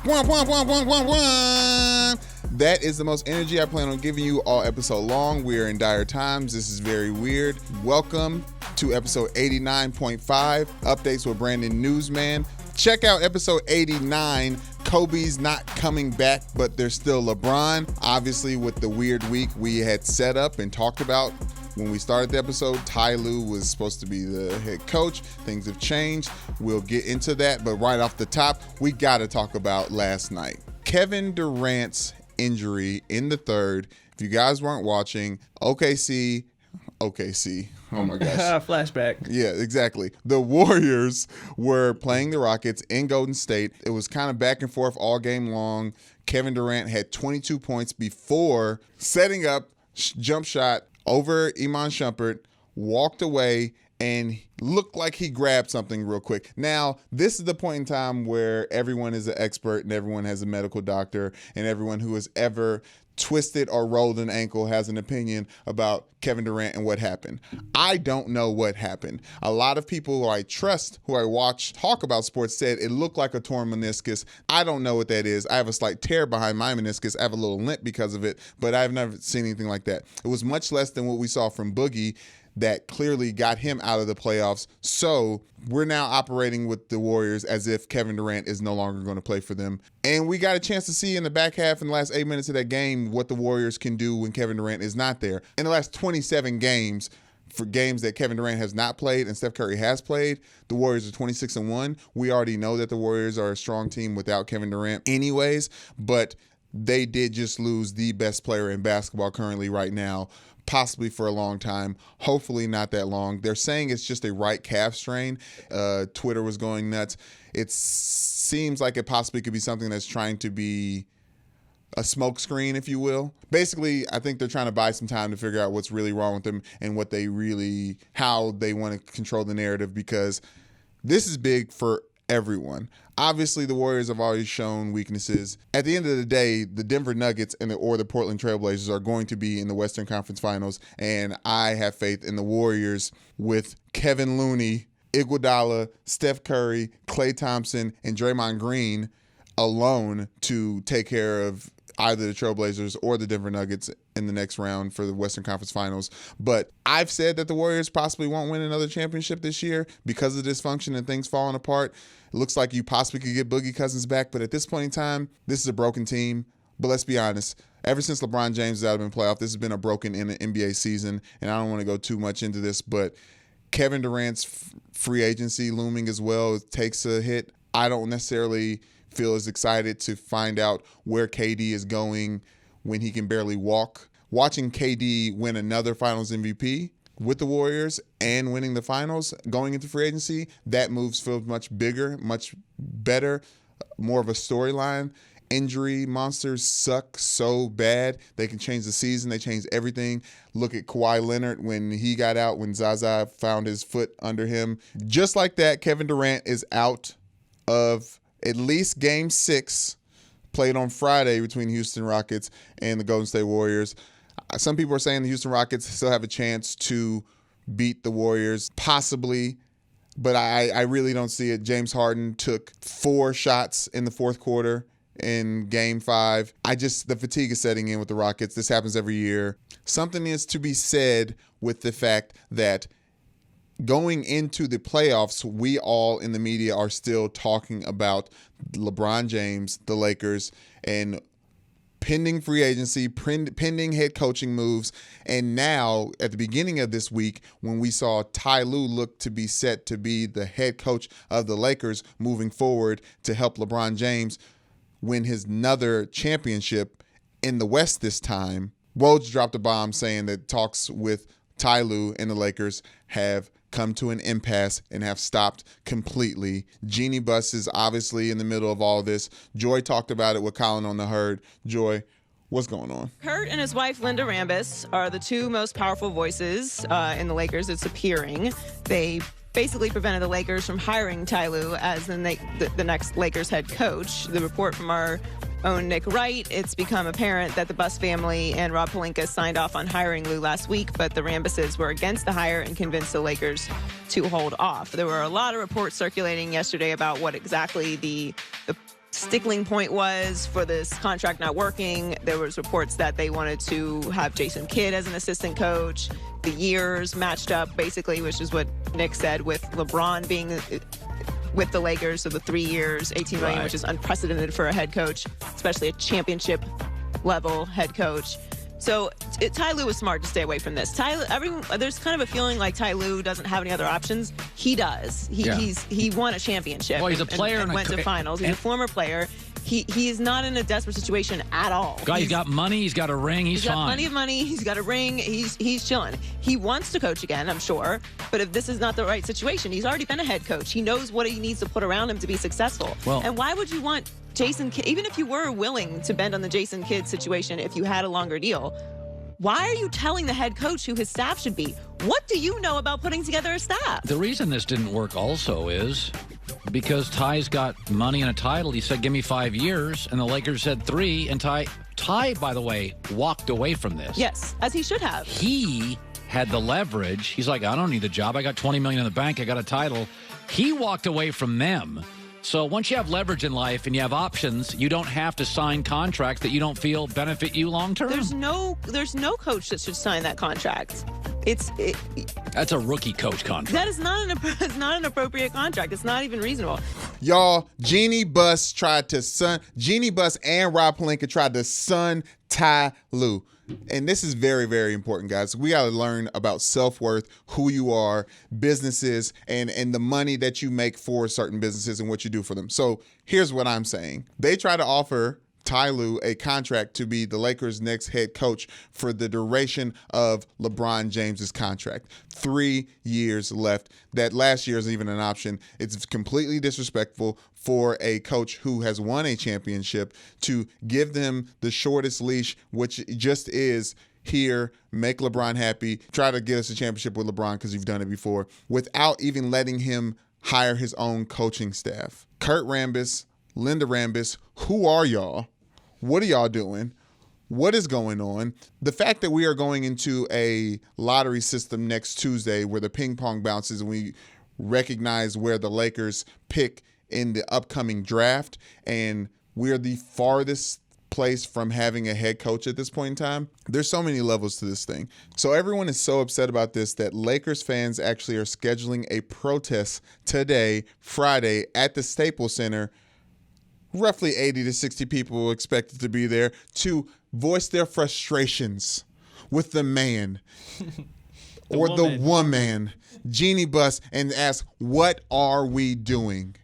Wah, wah, wah, wah, wah, wah. That is the most energy I plan on giving you all episode long. We are in dire times. This is very weird. Welcome to episode 89.5, Updates with Brandon Newsman. Check out episode 89. Kobe's not coming back, but there's still LeBron. Obviously, with the weird week we had set up and talked about when we started the episode, Ty Lue was supposed to be the head coach. Things have changed. We'll get into that, but right off the top, we got to talk about last night. Kevin Durant's injury in the third. If you guys weren't watching, OKC. Oh my gosh. Flashback. Yeah, exactly. The Warriors were playing the Rockets in Golden State. It was kind of back and forth all game long. Kevin Durant had 22 points before setting up jump shot over Iman Shumpert, walked away, and looked like he grabbed something real quick. Now, this is the point in time where everyone is an expert and everyone has a medical doctor and everyone who has ever twisted or rolled an ankle has an opinion about Kevin Durant and what happened. I don't know what happened. A lot of people who I trust, who I watch talk about sports, said it looked like a torn meniscus. I don't know what that is. I have a slight tear behind my meniscus. I have a little limp because of it, but I've never seen anything like that. It was much less than what we saw from Boogie that clearly got him out of the playoffs. So we're now operating with the Warriors as if Kevin Durant is no longer going to play for them. And we got a chance to see in the back half, in the last 8 minutes of that game, what the Warriors can do when Kevin Durant is not there. In the last 27 games, for games that Kevin Durant has not played and Steph Curry has played, the Warriors are 26-1. We already know that the Warriors are a strong team without Kevin Durant anyways, but they did just lose the best player in basketball currently right now, possibly for a long time, hopefully not that long. They're saying it's just a right calf strain. Twitter was going nuts. It seems like it possibly could be something that's trying to be a smoke screen, if you will. Basically, I think they're trying to buy some time to figure out what's really wrong with them and how they want to control the narrative, because this is big for everyone. Obviously, the Warriors have always shown weaknesses. At the end of the day, the Denver Nuggets or the Portland Trailblazers are going to be in the Western Conference Finals, and I have faith in the Warriors with Kevin Looney, Iguodala, Steph Curry, Klay Thompson, and Draymond Green alone to take care of either the Trailblazers or the Denver Nuggets in the next round for the Western Conference Finals. But I've said that the Warriors possibly won't win another championship this year because of dysfunction and things falling apart. It looks like you possibly could get Boogie Cousins back, but at this point in time, this is a broken team. But let's be honest, ever since LeBron James is out of the playoff, this has been a broken NBA season, and I don't want to go too much into this, but Kevin Durant's free agency looming as well takes a hit. I don't necessarily feel as excited to find out where KD is going when he can barely walk. Watching KD win another Finals MVP with the Warriors and winning the Finals going into free agency, that moves feels much bigger, much better, more of a storyline. Injury monsters suck so bad. They can change the season. They change everything. Look at Kawhi Leonard when he got out, when Zaza found his foot under him. Just like that, Kevin Durant is out of at least Game 6, played on Friday between Houston Rockets and the Golden State Warriors. Some people are saying the Houston Rockets still have a chance to beat the Warriors, possibly, but I really don't see it. James Harden took 4 shots in the fourth quarter in Game 5. The fatigue is setting in with the Rockets. This happens every year. Something is to be said with the fact that going into the playoffs, we all in the media are still talking about LeBron James, the Lakers, and pending free agency, pending head coaching moves. And now, at the beginning of this week, when we saw Ty Lue look to be set to be the head coach of the Lakers moving forward to help LeBron James win his another championship in the West this time, Woj dropped a bomb saying that talks with Ty Lue and the Lakers have come to an impasse and have stopped completely. Jeanie Buss is obviously in the middle of all this. Joy talked about it with Colin on the Herd. Joy, what's going on? Kurt and his wife, Linda Rambis, are the two most powerful voices in the Lakers. It's appearing. They basically prevented the Lakers from hiring Ty Lue as the next Lakers head coach. The report from our own Nick Wright, it's become apparent that the Buss family and Rob Pelinka signed off on hiring Lue last week, but the Rambises were against the hire and convinced the Lakers to hold off. There were a lot of reports circulating yesterday about what exactly the stickling point was for this contract not working. There was reports that they wanted to have Jason Kidd as an assistant coach. The years matched up, basically, which is what Nick said, with LeBron being with the Lakers. So the 3 years, $18 million, Right. which is unprecedented for a head coach, especially a championship level head coach. So Ty Lue was smart to stay away from this. There's kind of a feeling like Ty Lue doesn't have any other options. He does. He won a championship. Well, he's a player and went to finals. He's a former player. He is not in a desperate situation at all. He's got money. He's got a ring. He's fine. Got plenty of money. He's got a ring. He's chilling. He wants to coach again, I'm sure. But if this is not the right situation, he's already been a head coach. He knows what he needs to put around him to be successful. Well, and why would you want Jason Kidd, even if you were willing to bend on the Jason Kidd situation if you had a longer deal? Why are you telling the head coach who his staff should be? What do you know about putting together a staff? The reason this didn't work also is because Ty's got money and a title. He said, give me 5 years, and the Lakers said 3, and Ty, by the way, walked away from this. Yes, as he should have. He had the leverage. He's like, I don't need the job. I got $20 million in the bank. I got a title. He walked away from them. So once you have leverage in life and you have options, you don't have to sign contracts that you don't feel benefit you long term. There's no coach that should sign that contract. That's a rookie coach contract. That is not an appropriate contract. It's not even reasonable. Y'all, Jeanie Buss and Rob Pelinka tried to sun Ty Lue. And this is very, very important, guys. We got to learn about self-worth, who you are, businesses, and the money that you make for certain businesses and what you do for them. So here's what I'm saying. They try to offer Ty Lue a contract to be the Lakers' next head coach for the duration of LeBron James's contract. 3 years left. That last year isn't even an option. It's completely disrespectful for a coach who has won a championship to give them the shortest leash, which just is here, make LeBron happy, try to get us a championship with LeBron because you've done it before, without even letting him hire his own coaching staff. Kurt Rambis, Linda Rambis, who are y'all? What are y'all doing? What is going on? The fact that we are going into a lottery system next Tuesday where the ping pong bounces and we recognize where the Lakers pick in the upcoming draft, and we're the farthest place from having a head coach at this point in time. There's so many levels to this thing. So everyone is so upset about this that Lakers fans actually are scheduling a protest today, Friday, at the Staples Center. Roughly 80 to 60 people expected to be there to voice their frustrations with the man or the woman, Jeanie Buss, and ask, what are we doing?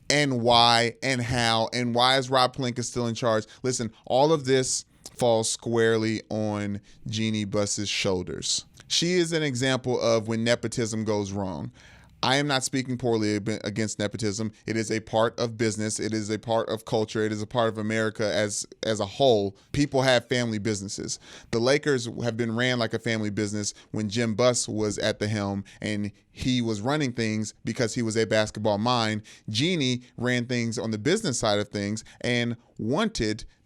And why and how and why is Rob Pelinka still in charge? Listen, all of this falls squarely on Jeanie Buss's shoulders. She is an example of when nepotism goes wrong. I am not speaking poorly against nepotism. It is a part of business. It is a part of culture. It is a part of America as a whole. People have family businesses. The Lakers have been ran like a family business when Jim Buss was at the helm and he was running things because he was a basketball mind. Jeanie ran things on the business side of things and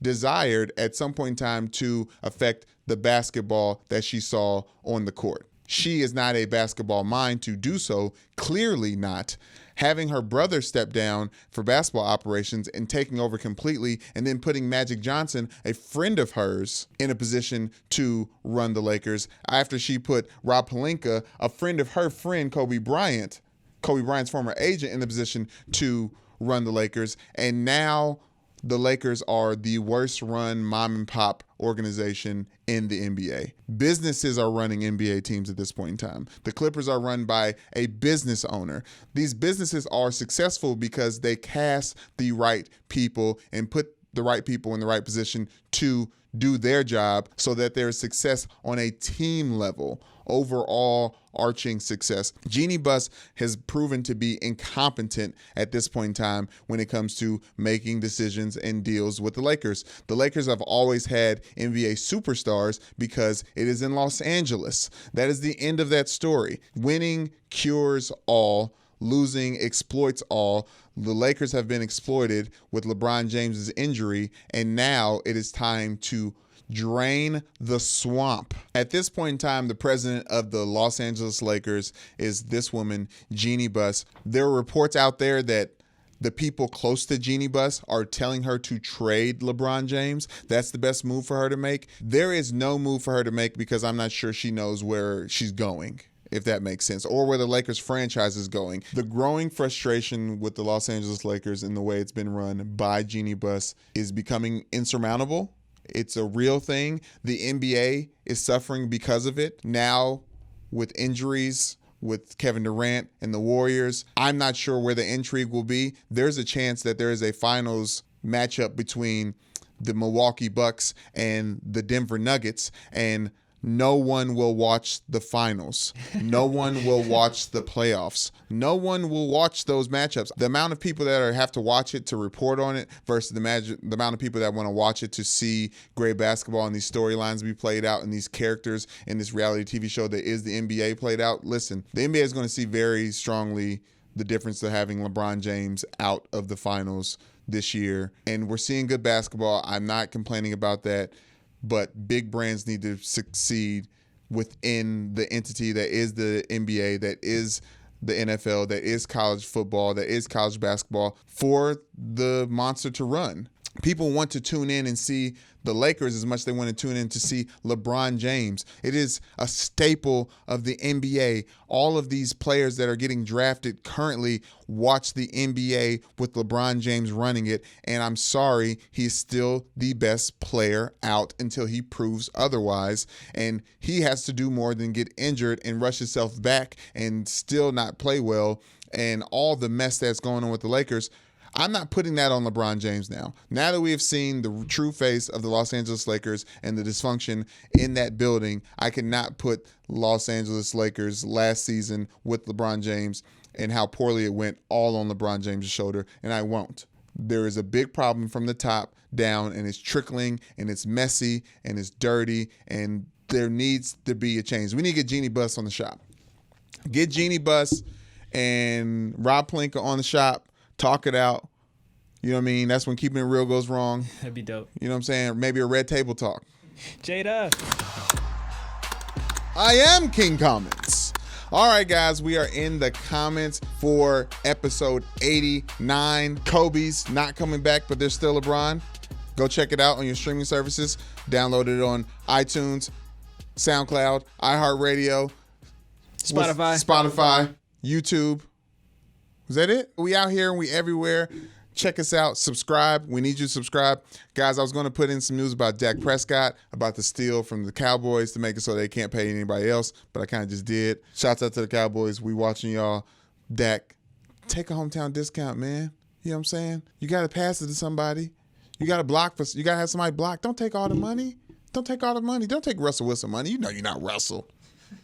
desired at some point in time to affect the basketball that she saw on the court. She is not a basketball mind to do so, clearly not. Having her brother step down for basketball operations and taking over completely, and then putting Magic Johnson, a friend of hers, in a position to run the Lakers after she put Rob Pelinka, a friend of her friend Kobe Bryant's former agent, in the position to run the Lakers. And now the Lakers are the worst run mom and pop organization in the NBA. Businesses are running NBA teams at this point in time. The Clippers are run by a business owner. These businesses are successful because they cast the right people and put the right people in the right position to do their job so that there is success on a team level, overall arching success. Jeanie Buss has proven to be incompetent at this point in time when it comes to making decisions and deals with the Lakers. The Lakers have always had NBA superstars because it is in Los Angeles. That is the end of that story. Winning cures all. Losing exploits all. The Lakers have been exploited with LeBron James's injury, and now it is time to drain the swamp. At this point in time, the president of the Los Angeles Lakers is this woman, Jeanie Buss. There are reports out there that the people close to Jeanie Buss are telling her to trade LeBron James. That's the best move for her to make. There is no move for her to make because I'm not sure she knows where she's going, if that makes sense, or where the Lakers franchise is going. The growing frustration with the Los Angeles Lakers and the way it's been run by Jeanie Buss is becoming insurmountable. It's a real thing. The NBA is suffering because of it. Now, with injuries, with Kevin Durant and the Warriors, I'm not sure where the intrigue will be. There's a chance that there is a finals matchup between the Milwaukee Bucks and the Denver Nuggets, and no one will watch the finals. No one will watch the playoffs. No one will watch those matchups. The amount of people that have to watch it to report on it versus the amount of people that want to watch it to see great basketball and these storylines be played out and these characters in this reality TV show that is the NBA played out. Listen, the NBA is going to see very strongly the difference of having LeBron James out of the finals this year. And we're seeing good basketball. I'm not complaining about that. But big brands need to succeed within the entity that is the NBA, that is the NFL, that is college football, that is college basketball, for the monster to run. People want to tune in and see the Lakers as much as they want to tune in to see LeBron James. It is a staple of the NBA. All of these players that are getting drafted currently watch the NBA with LeBron James running it. And I'm sorry, he's still the best player out until he proves otherwise. And he has to do more than get injured and rush himself back and still not play well. And all the mess that's going on with the Lakers, I'm not putting that on LeBron James now. Now that we have seen the true face of the Los Angeles Lakers and the dysfunction in that building, I cannot put Los Angeles Lakers last season with LeBron James and how poorly it went all on LeBron James' shoulder, and I won't. There is a big problem from the top down, and it's trickling, and it's messy, and it's dirty, and there needs to be a change. We need to get Jeanie Buss on the shop. Get Jeanie Buss and Rob Pelinka on the shop. Talk it out. You know what I mean? That's when keeping it real goes wrong. That'd be dope. You know what I'm saying? Maybe a red table talk. Jada. I am King Comments. All right, guys, we are in the comments for episode 89. Kobe's not coming back, but there's still LeBron. Go check it out on your streaming services. Download it on iTunes, SoundCloud, iHeartRadio, Spotify, YouTube. Is that it? We out here and we everywhere. Check us out. Subscribe. We need you to subscribe. Guys, I was going to put in some news about Dak Prescott, about the steal from the Cowboys to make it so they can't pay anybody else, but I kind of just did. Shouts out to the Cowboys. We watching y'all. Dak, take a hometown discount, man. You know what I'm saying? You got to pass it to somebody. You got to block. You got to have somebody block. Don't take all the money. Don't take all the money. Don't take Russell Wilson money. You know you're not Russell.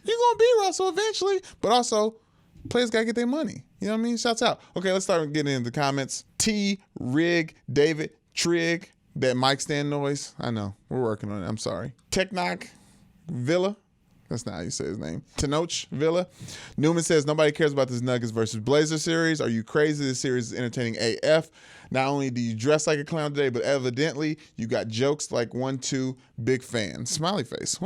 You're going to be Russell eventually, but also players got to get their money. You know what I mean? Shouts out. Okay, let's start getting into the comments. T, Rig, David, Trig, that mic stand noise. I know. We're working on it. I'm sorry. Technoc Villa. That's not how you say his name. Tenoch Villa. Newman says, nobody cares about this Nuggets versus Blazers series. Are you crazy? This series is entertaining AF. Not only do you dress like a clown today, but evidently you got jokes like 1-2. Big fan. Smiley face.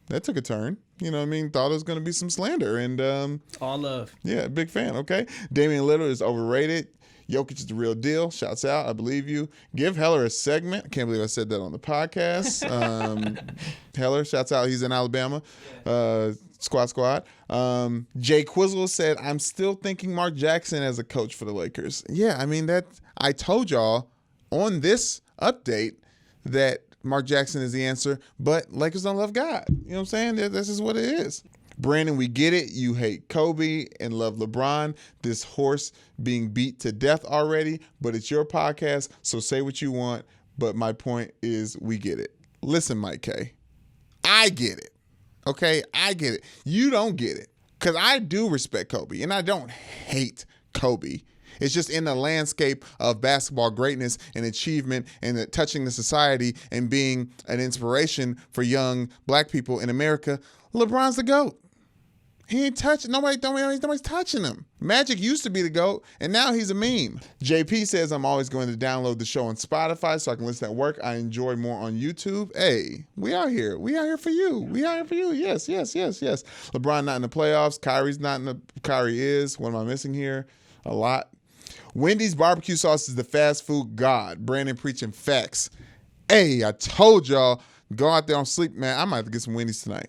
That took a turn. You know what I mean? Thought it was going to be some slander. And all love. Yeah, big fan. Okay. Damian Lillard is overrated. Jokic is the real deal. Shouts out. I believe you. Give Heller a segment. I can't believe I said that on the podcast. Heller, shouts out. He's in Alabama. Squad. Jay Quizzle said, I'm still thinking Mark Jackson as a coach for the Lakers. Yeah, I mean, that I told y'all on this update that Mark Jackson is the answer, but Lakers don't love God. You know what I'm saying? This is what it is. Brandon, we get it. You hate Kobe and love LeBron. This horse being beat to death already, but it's your podcast, so say what you want. But my point is, we get it. Listen, Mike K, I get it. Okay? I get it. You don't get it. Because I do respect Kobe, and I don't hate Kobe. It's just in the landscape of basketball greatness and achievement and touching the society and being an inspiration for young black people in America, LeBron's the GOAT. He ain't touching, nobody's touching him. Magic used to be the GOAT, and now he's a meme. JP says, I'm always going to download the show on Spotify so I can listen at work. I enjoy more on YouTube. Hey, we out here. We out here for you. Yes. LeBron not in the playoffs. Kyrie is. What am I missing here? A lot. Wendy's barbecue sauce is the fast food god. Brandon preaching facts. Hey, I told y'all, go out there on sleep, man. I might have to get some Wendy's tonight.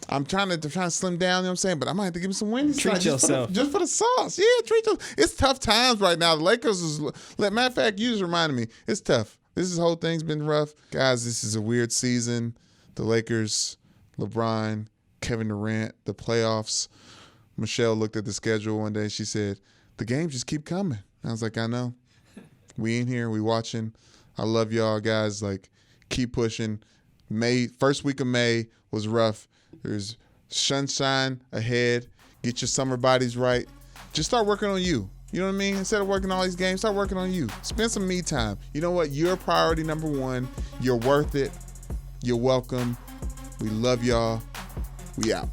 I'm trying to slim down, you know what I'm saying? But I might have to give me some Wendy's Treat tonight yourself. just for the sauce. Yeah, treat yourself. It's tough times right now. The Lakers is, matter of fact, you just reminded me, it's tough. This whole thing's been rough. Guys, this is a weird season. The Lakers, LeBron, Kevin Durant, the playoffs. Michelle looked at the schedule one day. She said, the games just keep coming. I was like, I know. We in here. We watching. I love y'all, guys. Like, keep pushing. First week of May was rough. There's sunshine ahead. Get your summer bodies right. Just start working on you. You know what I mean? Instead of working all these games, start working on you. Spend some me time. You know what? You're priority number one. You're worth it. You're welcome. We love y'all. We out.